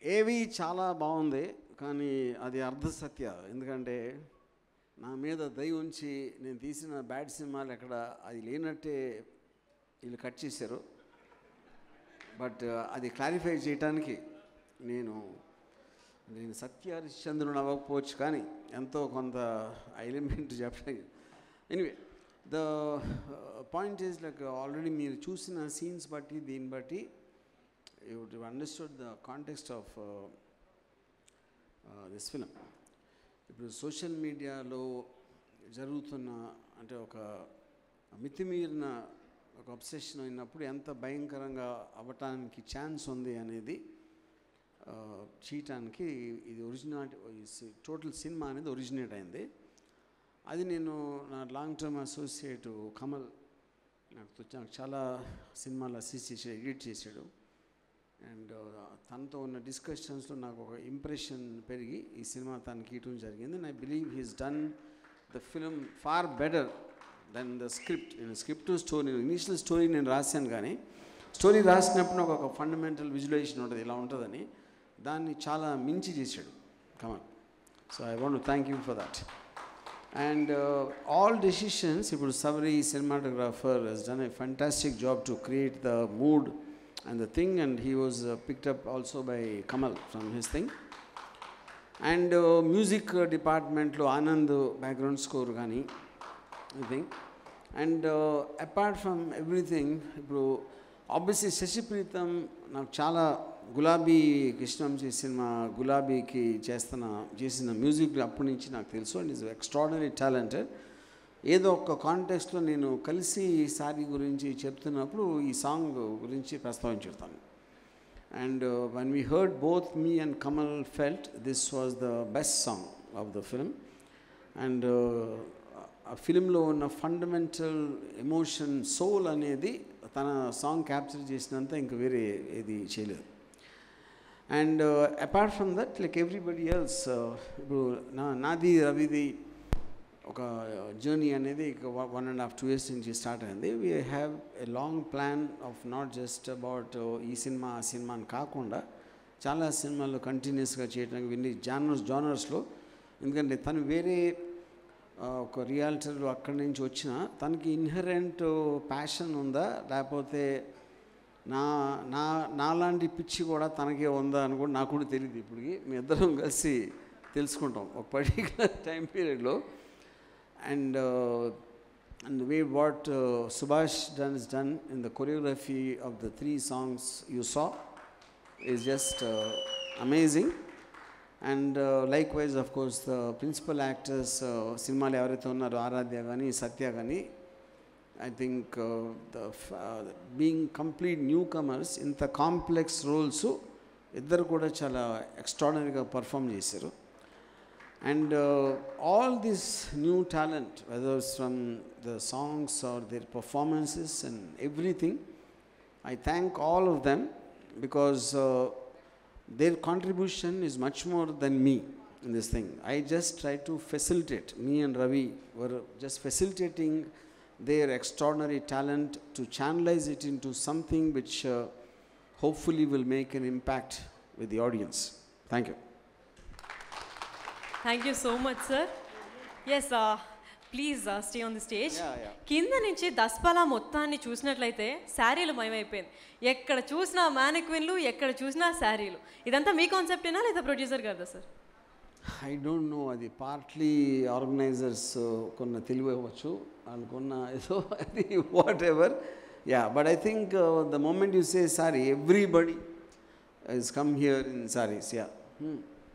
ఏవి చాలా బాగుంది, కానీ అది అర్ధ సత్య. ఎందుకంటే నా మీద దయ ఉంచి నేను తీసిన బ్యాడ్ సినిమాలు ఎక్కడ అది లేనట్టే వీళ్ళు కట్ చేశారు. బట్ అది క్లారిఫై చేయడానికి నేను సత్య హరిశ్చంద్రుని అవ్వకపోవచ్చు, కానీ ఎంతో కొంత ఎలిమెంట్ చెప్పడానికి. Anyway, the point is like already మీరు చూసిన సీన్స్ బట్టి దీన్ని బట్టి you would have understood the context of this film. ఇప్పుడు సోషల్ మీడియాలో జరుగుతున్న అంటే ఒక మితిమీరిన ఒక అబ్సెషన్ అయినప్పుడు ఎంత భయంకరంగా అవ్వటానికి ఛాన్స్ ఉంది అనేది చేయటానికి ఇది టోటల్ సినిమా అనేది ఒరిజినేట్ అయింది. అది నేను నా లాంగ్ టర్మ్ అసోసియేట్ కమల్ నాకు చాలా సినిమాలు అసిస్ట్ చేసాడు, ఎడిట్ చేశాడు. అండ్ తనతో ఉన్న డిస్కషన్స్లో నాకు ఒక ఇంప్రెషన్ పెరిగి ఈ సినిమా తనకి ఇవ్వడం జరిగింది. And I believe he's done the film far better than the script. నేను స్క్రిప్ట్ స్టోరీ ఇనీషియల్ స్టోరీ నేను రాశాను, కానీ స్టోరీ రాసినప్పుడు నాకు ఒక ఫండమెంటల్ విజువలైజేషన్ ఉంటుంది, ఇలా ఉంటుందని. దాన్ని చాలా మించి చేశాడు Kamal. So I want to thank you for that. And all decisions, ఇప్పుడు సవరీ cinematographer he's done a fantastic job to create the mood and the thing, and he was picked up also by Kamal from his thing. And music department lo Anand background score gani I think. And apart from everything, ఇప్పుడు obviously Shashi Preetham నాకు చాలా గులాబీ Krishna Vamsi cinema గులాబీకి చేసిన music అప్పటి నుంచి నాకు తెలుసు. And is extraordinary talented. ఏదో ఒక కాంటెక్స్ట్లో నేను కలిసి ఈ సారీ గురించి చెప్తున్నప్పుడు ఈ సాంగ్ గురించి ప్రస్తావించుతాను. And when we heard both me and Kamal felt this was the best song of the film. అండ్ ఆ ఫిలింలో ఉన్న ఫండమెంటల్ ఎమోషన్ సోల్ అనేది తన సాంగ్ క్యాప్చర్ చేసినంత ఇంక వేరే ఏది చేయలేదు. And apart from that like everybody else, ఇప్పుడు నాది రవిది ఒక జర్నీ అనేది 1.5-2 years నుంచి స్టార్ట్ అయింది. We have a long plan of not just about ఈ సినిమా ఆ సినిమా అని కాకుండా చాలా సినిమాలు కంటిన్యూస్గా చేయడానికి విని జానర్స్లో. ఎందుకంటే తను వేరే ఒక రియాలిటీలో అక్కడి నుంచి వచ్చిన తనకి ఇన్హరెంట్ ప్యాషన్ ఉందా, లేకపోతే నాలాంటి పిచ్చి కూడా తనకే ఉందా అని కూడా నాకు కూడా తెలియదు. ఇప్పటికి మీ ఇద్దరం కలిసి తెలుసుకుంటాం ఒక పర్టికులర్ టైం పీరియడ్లో. And the way what Subhash has done in the choreography of the 3 songs you saw is just amazing. And likewise, of course, the principal actors, cinemalu evaraithe unnaru Aradhya gani Satya gani, I think being complete newcomers in the complex roles iddaru kuda chala extraordinary ga perform chesaru. And all this new talent, whether it's from the songs or their performances and everything, I thank all of them, because their contribution is much more than me in this thing. I just try to facilitate. Me and Ravi were just facilitating their extraordinary talent to channelize it into something which hopefully will make an impact with the audience. Thank you. Thank you so much, sir. Yes, please stay on the stage. కింద నుంచి దస్పలా మొత్తాన్ని చూసినట్లయితే శారీలు మయమైపోయింది. ఎక్కడ చూసినా మ్యానిక్విన్లు, ఎక్కడ చూసినా శారీలు. ఇదంతా మీ కాన్సెప్టేనా లేదా ప్రొడ్యూసర్ గారిదా సార్? I don't know. అది పార్ట్లీ ఆర్గనైజర్స్ కొన్న తెలివి అవ్వచ్చు, వాళ్ళకున్న ఏదో అది whatever. Yeah, but I think the moment you say sorry, everybody has come here in sarees. Yeah.